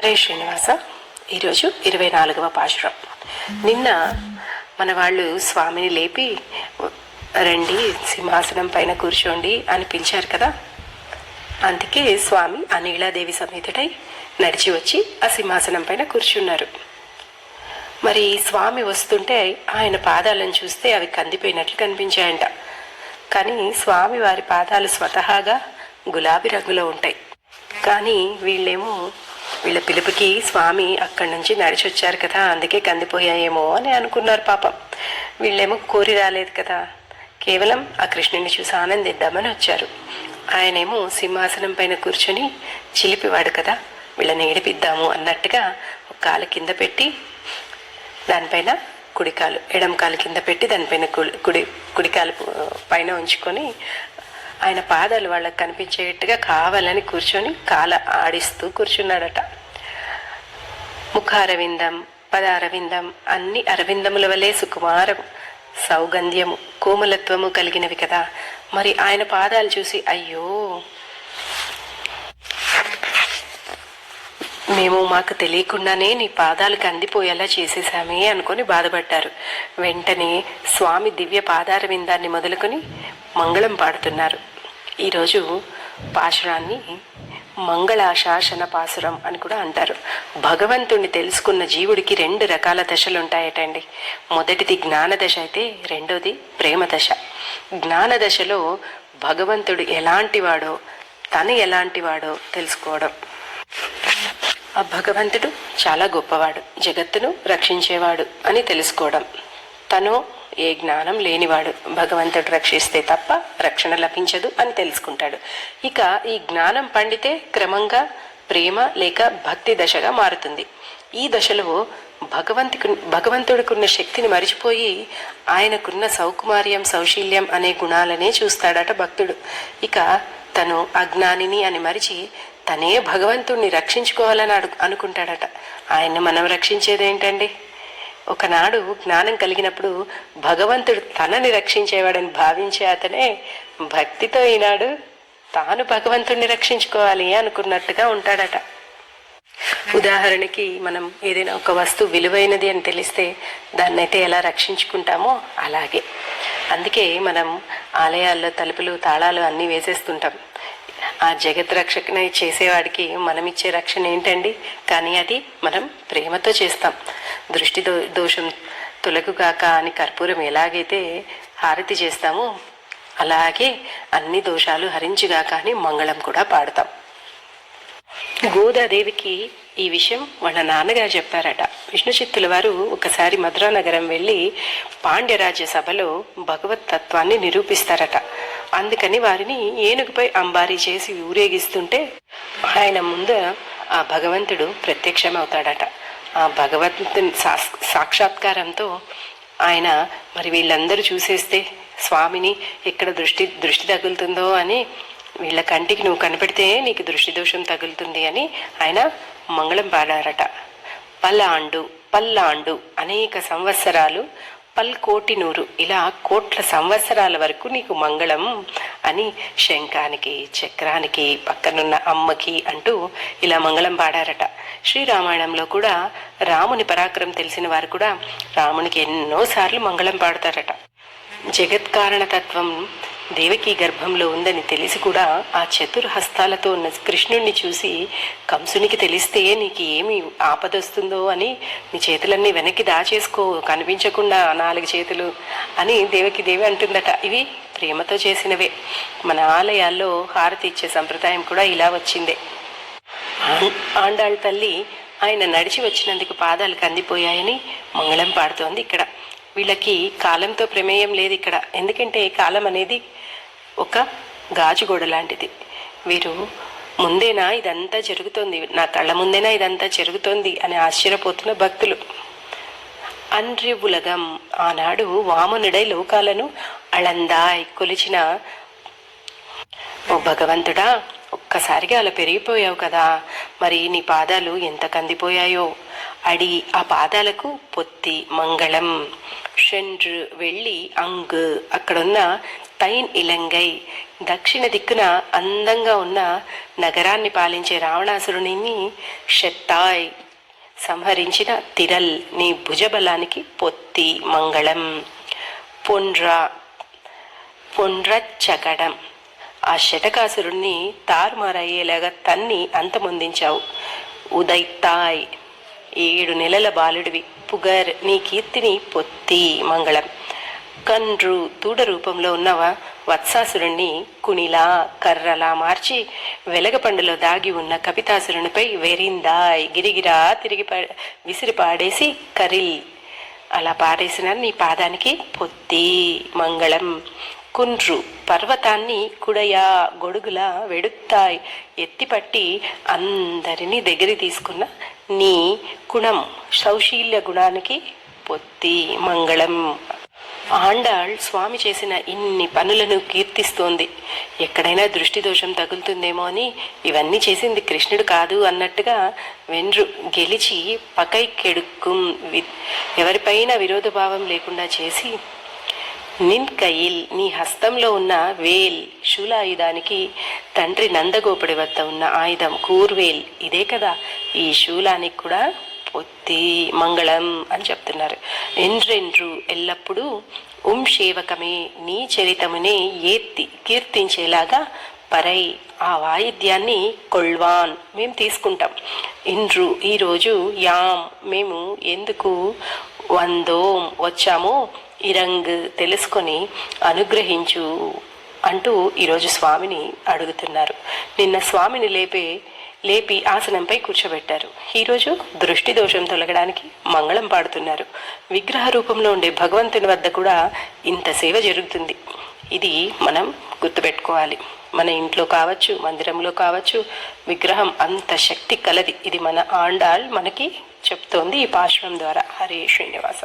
హరే శ్రీనివాస. ఈరోజు 24వ పాశురం. నిన్న మన వాళ్ళు స్వామిని లేపి రండి సింహాసనం పైన కూర్చోండి అని పిలిచారు కదా. అందుకే స్వామి ఆ నీలాదేవి సమేతుడై నడిచి వచ్చి ఆ సింహాసనం పైన కూర్చున్నారు. మరి స్వామి వస్తుంటే ఆయన పాదాలను చూస్తే అవి కందిపోయినట్లు కనిపించాయంట. కానీ స్వామి వారి పాదాలు స్వతహాగా గులాబీ రంగులో ఉంటాయి. కానీ వీళ్ళ పిలుపుకి స్వామి అక్కడి నుంచి నడిచి వచ్చారు కదా, అందుకే కందిపోయాయేమో అని అనుకున్నారు. పాపం వీళ్ళేమో కోరి రాలేదు కదా, కేవలం ఆ కృష్ణుని చూసి ఆనందిద్దామని వచ్చారు. ఆయనేమో సింహాసనం పైన కూర్చొని చిలిపివాడు కదా, వీళ్ళని ఏడిపిద్దాము అన్నట్టుగా ఒక కాలు కింద పెట్టి దానిపైన కుడికాలు, ఎడం కాలు కింద పెట్టి దానిపైన కుడికాలు పైన ఉంచుకొని ఆయన పాదాలు వాళ్ళకి కనిపించేట్టుగా కావాలని కూర్చొని కాల ఆడిస్తూ కూర్చున్నాడట. ముఖ అరవిందం, పద అరవిందం అన్ని అరవిందముల వలె సుకుమారం, సౌగంధ్యము, కోమలత్వము కలిగినవి కదా. మరి ఆయన పాదాలు చూసి అయ్యో మాకు తెలియకుండానే నీ పాదాలకు అందిపోయేలా చేసేసామే అనుకొని బాధపడ్డారు. వెంటనే స్వామి దివ్య పాదార విందాన్ని మొదలుకొని మంగళం పాడుతున్నారు. ఈరోజు పాశురాన్ని మంగళాశాసన పాసురం అని కూడా అంటారు. భగవంతుణ్ణి తెలుసుకున్న జీవుడికి 2 రకాల దశలు ఉంటాయటండి. మొదటిది జ్ఞాన దశ అయితే రెండోది ప్రేమ దశ. జ్ఞాన దశలో భగవంతుడు ఎలాంటివాడో తను ఎలాంటివాడో తెలుసుకోవడం. ఆ భగవంతుడు చాలా గొప్పవాడు, జగత్తును రక్షించేవాడు అని తెలుసుకోవడం. తను ఏ జ్ఞానం లేనివాడు, భగవంతుడు రక్షిస్తే తప్ప రక్షణ లభించదు అని తెలుసుకుంటాడు. ఇక ఈ జ్ఞానం పండితే క్రమంగా ప్రేమ లేక భక్తి దశగా మారుతుంది. ఈ దశలో భగవంతుడికున్న శక్తిని మరిచిపోయి ఆయనకున్న సౌకుమార్యం, సౌశీల్యం అనే గుణాలనే చూస్తాడట భక్తుడు. ఇక తను అజ్ఞానిని అని మరిచి తనే భగవంతుడిని రక్షించుకోవాలని అనుకుంటాడట. ఆయన్ని మనం రక్షించేదేంటండి? ఒకనాడు జ్ఞానం కలిగినప్పుడు భగవంతుడు తనని రక్షించేవాడని భావించే అతనే భక్తితో ఈనాడు తాను భగవంతుడిని రక్షించుకోవాలి అనుకున్నట్టుగా ఉంటాడట. ఉదాహరణకి మనం ఏదైనా ఒక వస్తువు విలువైనది అని తెలిస్తే దాన్నైతే ఎలా రక్షించుకుంటామో అలాగే. అందుకే మనం ఆలయాల్లో తలుపులు, తాళాలు అన్నీ వేసేస్తుంటాం. ఆ జగత్ రక్షణ చేసేవాడికి మనం ఇచ్చే రక్షణ ఏంటండి? కానీ అది మనం ప్రేమతో చేస్తాం. దృష్టి దోషం తొలగుగాక అని కర్పూరం ఎలాగైతే హారతి చేస్తామో అలాగే అన్ని దోషాలు హరించుగాక అని మంగళం కూడా పాడతాం. గోదాదేవికి ఈ విషయం వాళ్ళ నాన్నగారు చెప్పారట. విష్ణు చిత్తుల వారు ఒకసారి మధురా నగరం వెళ్ళి పాండ్యరాజ్య సభలో భగవత్ తత్వాన్ని నిరూపిస్తారట. అందుకని వారిని ఏనుగుపై అంబారీ చేసి ఊరేగిస్తుంటే ఆయన ముందు ఆ భగవంతుడు ప్రత్యక్షమవుతాడట. ఆ భగవంతుని సాక్షాత్కారంతో ఆయన మరి వీళ్ళందరూ చూసేస్తే స్వామిని ఎక్కడ దృష్టి తగులుతుందో అని, వీళ్ళ కంటికి నువ్వు కనపడితే నీకు దృష్టి దోషం తగులుతుంది అని ఆయన మంగళం పాడారట. పల్లాండు అనేక సంవత్సరాలు, పల్కోటి నూరు ఇలా కోట్ల సంవత్సరాల వరకు నీకు మంగళం అని శంఖానికి, చక్రానికి, పక్కనున్న అమ్మకి అంటూ ఇలా మంగళం పాడారట. శ్రీరామాయణంలో కూడా రాముని పరాక్రమం తెలిసిన వారు కూడా రామునికి ఎన్నోసార్లు మంగళం పాడతారట. జగత్కారణతత్వం దేవకీ గర్భంలో ఉందని తెలిసి కూడా ఆ చతుర్హస్తాలతో ఉన్న కృష్ణుణ్ణి చూసి కంసునికి తెలిస్తే నీకు ఏమి ఆపదొస్తుందో అని నీ చేతులన్నీ వెనక్కి దాచేసుకో, కనిపించకుండా 4 చేతులు అని దేవి అంటుందట. ఇవి ప్రేమతో చేసినవే. మన ఆలయాల్లో హారతి ఇచ్చే సంప్రదాయం కూడా ఇలా వచ్చిందే. ఆండాళ్ళ తల్లి ఆయన నడిచి వచ్చినందుకు పాదాలు కందిపోయాయని మంగళం పాడుతోంది ఇక్కడ. వీళ్ళకి కాలంతో ప్రమేయం లేదు ఇక్కడ. ఎందుకంటే కాలం అనేది ఒక గాజుగోడ లాంటిది. వీరు ముందేనా ఇదంతా జరుగుతోంది, నా కళ్ళ ముందేనా ఇదంతా జరుగుతోంది అని ఆశ్చర్యపోతున్న భక్తులు. అన్రి ఉలగం, ఆనాడు వామనుడై లోకాలను అళందాయ్ కొలిచిన ఓ భగవంతుడా, ఒక్కసారిగా అలా పెరిగిపోయావు కదా, మరి నీ పాదాలు ఎంత కందిపోయాయో. అడి ఆ పాదాలకు పొత్తి మంగళం, షెండ్రు వెళ్ళి అంగ్ అక్కడున్న తైన్ ఇలంగై, దక్షిణ దిక్కున అందంగా ఉన్న నగరాన్ని పాలించే రావణాసురుని షెత్తాయ్, సంహరించిన తిరల్, నీ భుజబలానికి పొత్తి మంగళం. పొండ్రచ్చకడం, ఆ శటకాసురుణ్ణి తారుమారయ్యేలాగా తన్ని అంతమొందించావు. ఉదైతాయ్, 7 నెలల బాలుడివి. పుగర్, నీ కీర్తిని పొత్తి మంగళం. కన్రు, దూడ రూపంలో ఉన్నవ వత్సాసురుణ్ణి కుణిలా, కర్రలా మార్చి వెలగపండులో దాగి ఉన్న కపితాసురునిపై వెరిందాయ్, గిరిగిరా తిరిగి విసిరి పాడేసి కరిల్, అలా పాడేసిన నీ పాదానికి పొత్తి మంగళం. కున్రు, పర్వతాన్ని కుడయా, గొడుగులా వెడుత్తాయ్, ఎత్తిపట్టి అందరినీ దగ్గర తీసుకున్న నీ గుణం, సౌశీల్య గుణానికి పొత్తి మంగళం. ఆండాళ్ స్వామి చేసిన ఇన్ని పనులను కీర్తిస్తోంది. ఎక్కడైనా దృష్టి దోషం తగులుతుందేమో అని ఇవన్నీ చేసింది కృష్ణుడు కాదు అన్నట్టుగా వెన్రు గెలిచి పకై కెడుక్కుం, ఎవరిపైన విరోధభావం లేకుండా చేసి నిన్ కయిల్, నీ హస్తంలో ఉన్న వేల్, శూలాయుధానికి తండ్రి నందగోపుడి వద్ద ఉన్న ఆయుధం కూర్వేల్, ఇదే కదా. ఈ శూలానికి కూడా పొత్తి మంగళం అని చెప్తున్నారు. ఎండ్రెండ్రు, ఎల్లప్పుడూ సేవకమే, నీ చరితమునే ఏత్తి కీర్తించేలాగా పరై, ఆ వాయిద్యాన్ని కొల్వాన్, మేము తీసుకుంటాం. ఇండ్రు, ఈరోజు యాం, మేము ఎందుకు వందోం వచ్చామో ఇరంగ్, తెలుసుకొని అనుగ్రహించు అంటూ ఈరోజు స్వామిని అడుగుతున్నారు. నిన్న స్వామిని లేపి ఆసనంపై కూర్చోబెట్టారు. ఈరోజు దృష్టి దోషం తొలగడానికి మంగళం పాడుతున్నారు. విగ్రహ రూపంలో ఉండే భగవంతుని వద్ద కూడా ఇంత సేవ జరుగుతుంది. ఇది మనం గుర్తుపెట్టుకోవాలి. మన ఇంట్లో కావచ్చు, మందిరంలో కావచ్చు, విగ్రహం అంత శక్తి కలది. ఇది మన ఆండాళ్ మనకి చెప్తోంది ఈ పాశ్వం ద్వారా. హరే శ్రీనివాస.